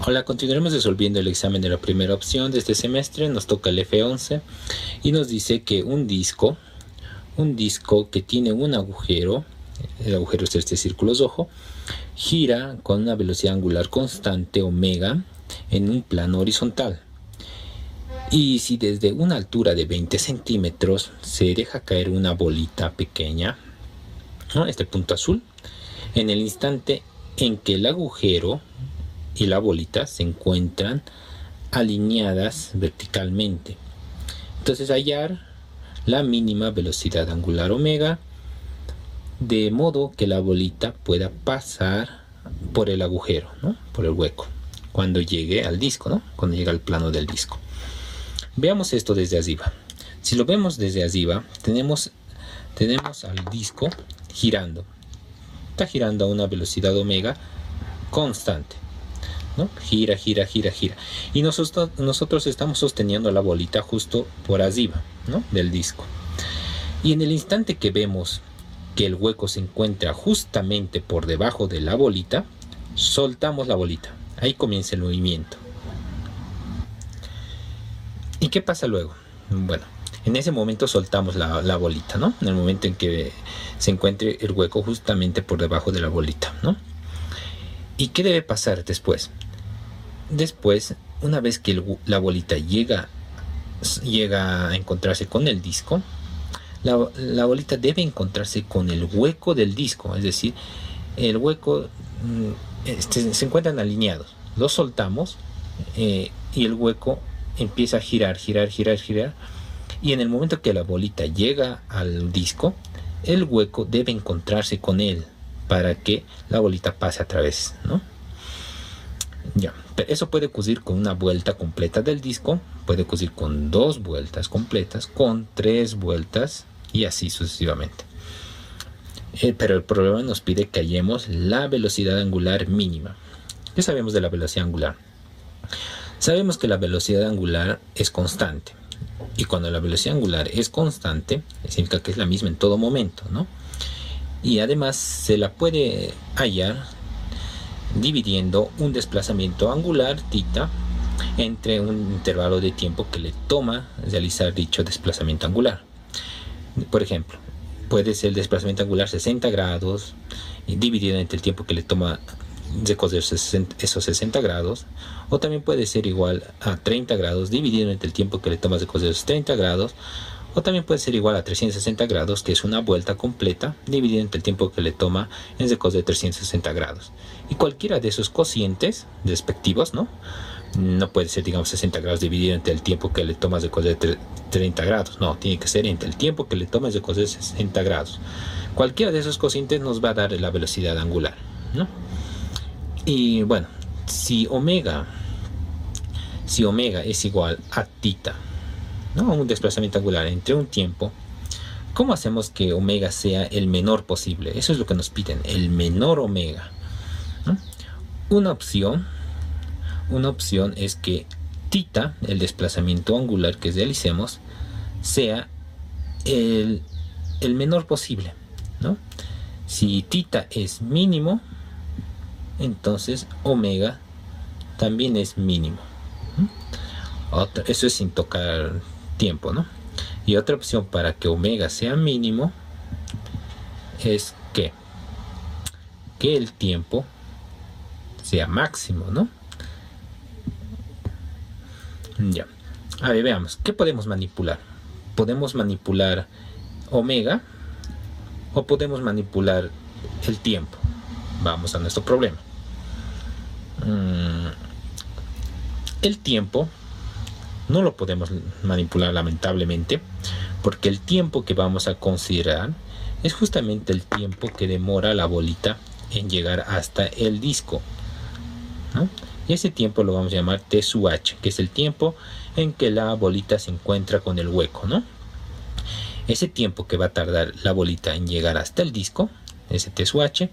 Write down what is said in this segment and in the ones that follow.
Hola, continuaremos resolviendo el examen de la primera opción de este semestre. Nos toca el F11 y nos dice que un disco que tiene un agujero, el agujero es este círculo rojo, gira con una velocidad angular constante omega en un plano horizontal. Y si desde una altura de 20 centímetros se deja caer una bolita pequeña, ¿no?, este punto azul, en el instante en que el agujero y la bolita se encuentran alineadas verticalmente. Entonces hallar la mínima velocidad angular omega, de modo que la bolita pueda pasar por el agujero, ¿no?, por el hueco, cuando llegue al disco, ¿no?, cuando llegue al plano del disco. Veamos esto desde arriba. Si lo vemos desde arriba, tenemos al disco girando. Está girando a una velocidad omega constante, ¿no? Gira. Y nosotros estamos sosteniendo la bolita justo por arriba, ¿no?, del disco. Y en el instante que vemos que el hueco se encuentra justamente por debajo de la bolita, soltamos la bolita. Ahí comienza el movimiento. ¿Y qué pasa luego? Bueno, en ese momento soltamos la bolita, ¿no? En el momento en que se encuentre el hueco justamente por debajo de la bolita, ¿no? ¿Y qué debe pasar después? Después, una vez que la bolita llega a encontrarse con el disco, la bolita debe encontrarse con el hueco del disco, es decir, el hueco se encuentran alineados. Lo soltamos y el hueco empieza a girar, y en el momento que la bolita llega al disco, el hueco debe encontrarse con él para que la bolita pase a través, ¿no? Ya, pero eso puede ocurrir con una vuelta completa del disco, puede ocurrir con 2 vueltas completas, con 3 vueltas y así sucesivamente. Pero el problema nos pide que hallemos la velocidad angular mínima. ¿Qué sabemos de la velocidad angular? Sabemos que la velocidad angular es constante. Y cuando la velocidad angular es constante, significa que es la misma en todo momento, ¿no? Y además se la puede hallar dividiendo un desplazamiento angular, θ, entre un intervalo de tiempo que le toma realizar dicho desplazamiento angular. Por ejemplo, puede ser el desplazamiento angular 60 grados dividido entre el tiempo que le toma recorrer esos 60 grados, o también puede ser igual a 30 grados dividido entre el tiempo que le toma recorrer esos 30 grados, o también puede ser igual a 360 grados, que es una vuelta completa dividida entre el tiempo que le toma en recorrer 360 grados. Y cualquiera de esos cocientes respectivos, ¿no? No puede ser, digamos, 60 grados dividido entre el tiempo que le toma recorrer 30 grados. No, tiene que ser entre el tiempo que le toma recorrer 60 grados. Cualquiera de esos cocientes nos va a dar la velocidad angular, ¿no? Y bueno, si omega es igual a θ, ¿no?, un desplazamiento angular entre un tiempo, ¿cómo hacemos que omega sea el menor posible? Eso es lo que nos piden, el menor omega, ¿no? Una opción es que θ, el desplazamiento angular que realicemos, sea el menor posible, ¿no? Si θ es mínimo, entonces omega también es mínimo. Eso es sin tocar tiempo, ¿no? Y otra opción para que omega sea mínimo es que el tiempo sea máximo, ¿no? Ya. A ver, veamos. ¿Qué podemos manipular? Podemos manipular omega o podemos manipular el tiempo. Vamos a nuestro problema. El tiempo no lo podemos manipular, lamentablemente, porque el tiempo que vamos a considerar es justamente el tiempo que demora la bolita en llegar hasta el disco, ¿no? Y ese tiempo lo vamos a llamar T sub h, que es el tiempo en que la bolita se encuentra con el hueco, ¿no? Ese tiempo que va a tardar la bolita en llegar hasta el disco, ese T sub h,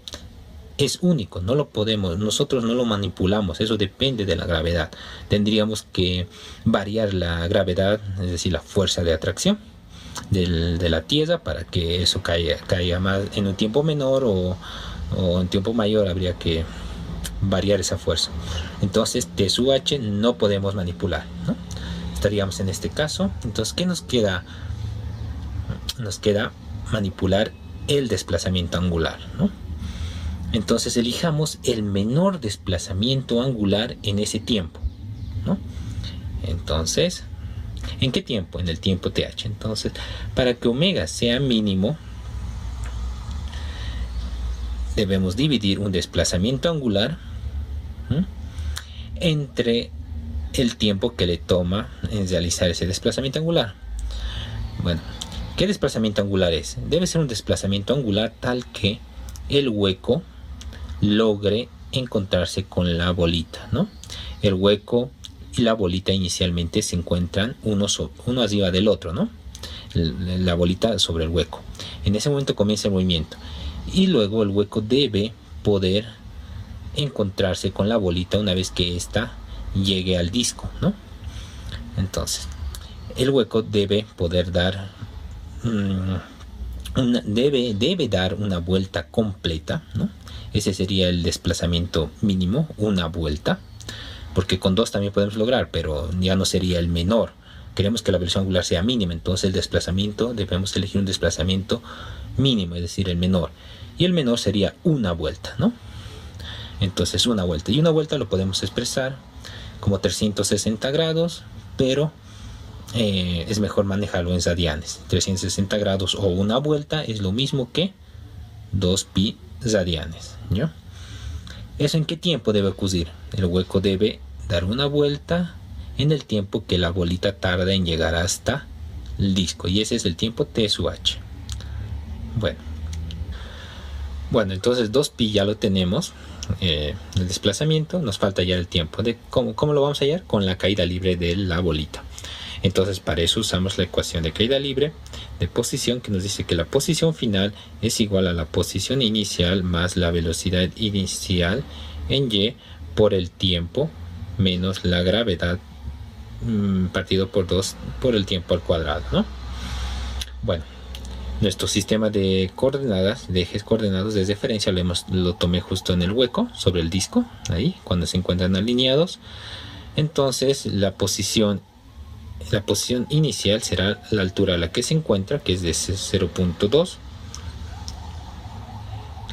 es único, nosotros no lo manipulamos, eso depende de la gravedad. Tendríamos que variar la gravedad, es decir, la fuerza de atracción de la Tierra, para que eso caiga más en un tiempo menor o en tiempo mayor. Habría que variar esa fuerza. Entonces T sub H no podemos manipular, ¿no? Estaríamos en este caso. Entonces, ¿qué nos queda? Nos queda manipular el desplazamiento angular, ¿no? Entonces elijamos el menor desplazamiento angular en ese tiempo, ¿no? Entonces, ¿en qué tiempo? En el tiempo TH. Entonces, para que omega sea mínimo, debemos dividir un desplazamiento angular entre el tiempo que le toma en realizar ese desplazamiento angular. Bueno, ¿qué desplazamiento angular es? Debe ser un desplazamiento angular tal que el hueco logre encontrarse con la bolita, ¿no? El hueco y la bolita inicialmente se encuentran uno arriba del otro, ¿no? La bolita sobre el hueco. En ese momento comienza el movimiento y luego el hueco debe poder encontrarse con la bolita una vez que ésta llegue al disco, ¿no? Entonces, el hueco debe poder dar debe dar una vuelta completa, ¿no? Ese sería el desplazamiento mínimo, una vuelta, porque con dos también podemos lograr, pero ya no sería el menor. Queremos que la velocidad angular sea mínima, entonces el desplazamiento, debemos elegir un desplazamiento mínimo, es decir, el menor. Y el menor sería una vuelta, ¿no? Entonces una vuelta. Y una vuelta lo podemos expresar como 360 grados, pero es mejor manejarlo en radianes. 360 grados o una vuelta es lo mismo que 2pi radianes, ¿ya? ¿Eso en qué tiempo debe ocurrir? El hueco debe dar una vuelta en el tiempo que la bolita tarda en llegar hasta el disco, y ese es el tiempo T sub H. Bueno, entonces 2pi ya lo tenemos, el desplazamiento. Nos falta ya el tiempo. ¿Cómo lo vamos a hallar? Con la caída libre de la bolita. Entonces, para eso usamos la ecuación de caída libre de posición, que nos dice que la posición final es igual a la posición inicial más la velocidad inicial en y por el tiempo menos la gravedad partido por 2 por el tiempo al cuadrado, ¿no? Bueno, nuestro sistema de coordenadas, de ejes coordenados de referencia, lo tomé justo en el hueco sobre el disco, ahí, cuando se encuentran alineados. Entonces, la posición inicial será la altura a la que se encuentra, que es de 0.2.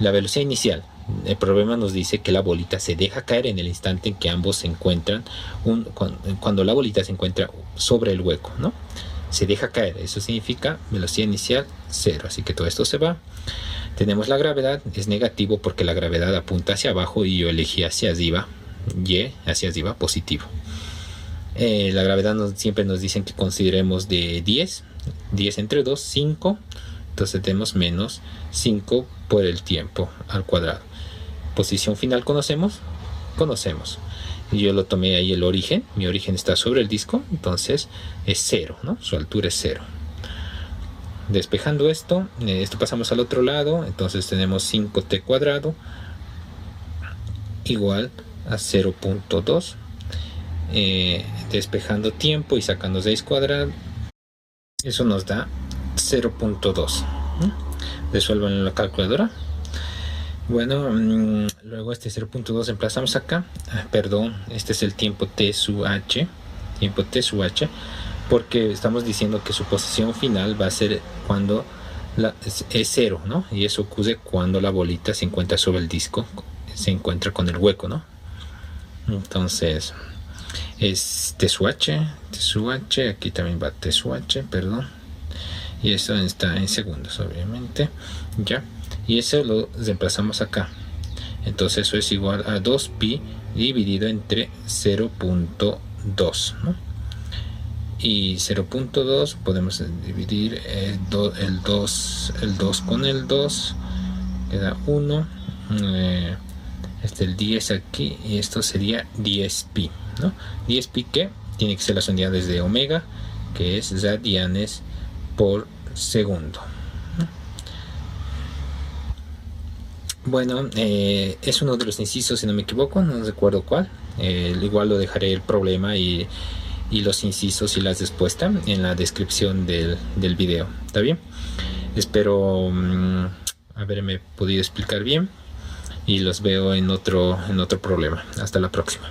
La velocidad inicial. El problema nos dice que la bolita se deja caer en el instante en que ambos se encuentran, cuando la bolita se encuentra sobre el hueco, ¿no? Se deja caer, eso significa velocidad inicial 0, así que todo esto se va. Tenemos la gravedad, es negativo porque la gravedad apunta hacia abajo y yo elegí hacia arriba, y hacia arriba, positivo. La gravedad siempre nos dicen que consideremos de 10 entre 2, 5, entonces tenemos menos 5 por el tiempo al cuadrado. Posición final conocemos, yo lo tomé ahí el origen, mi origen está sobre el disco, entonces es 0, ¿no? Su altura es 0. Despejando esto pasamos al otro lado, entonces tenemos 5t cuadrado igual a 0.2. Despejando tiempo y sacando 6 cuadrado, eso nos da 0.2. Resuelvan en la calculadora. Bueno, luego este 0.2 emplazamos acá. Perdón, este es el tiempo T sub H. Tiempo T sub H, porque estamos diciendo que su posición final va a ser cuando es 0, ¿no? Y eso ocurre cuando la bolita se encuentra sobre el disco, se encuentra con el hueco, ¿no? Entonces es T sub H, aquí también va T sub H, perdón. Y eso está en segundos, obviamente, ya. Y eso lo reemplazamos acá. Entonces eso es igual a 2pi dividido entre 0.2, ¿no? Y 0.2 podemos dividir el 2 con el 2, queda 1. El 10 aquí, y esto sería 10pi, ¿no? 10pi que tiene que ser las unidades de omega, que es radianes por segundo. Bueno, es uno de los incisos, si no me equivoco, no recuerdo cuál. Igual lo dejaré el problema y los incisos y las respuestas en la descripción del video. ¿Está bien? Espero haberme podido explicar bien. y los veo en otro problema. Hasta la próxima.